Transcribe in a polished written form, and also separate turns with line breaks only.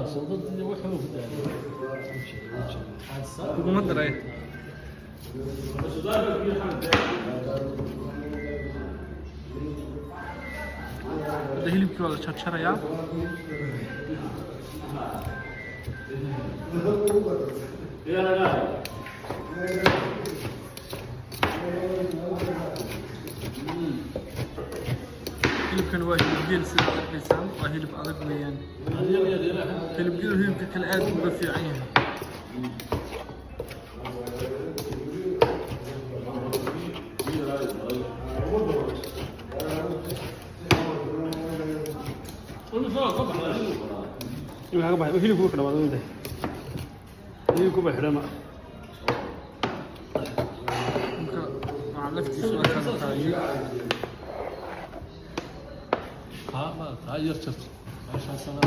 صدق اللي وحوف
ما ادري ده hilibkii waa la jarjarayaa hilibkan waa hilib geel sida arkaysaan waa hilib adag weeyaan hilib geel hilibka kale aad uga fiican yahay
waxaa ka baxay hilibku ka dhawaado inta hilibku ba xirama
مع laftiisa waa kala qaadiyay
ما تغيرت عشان سنة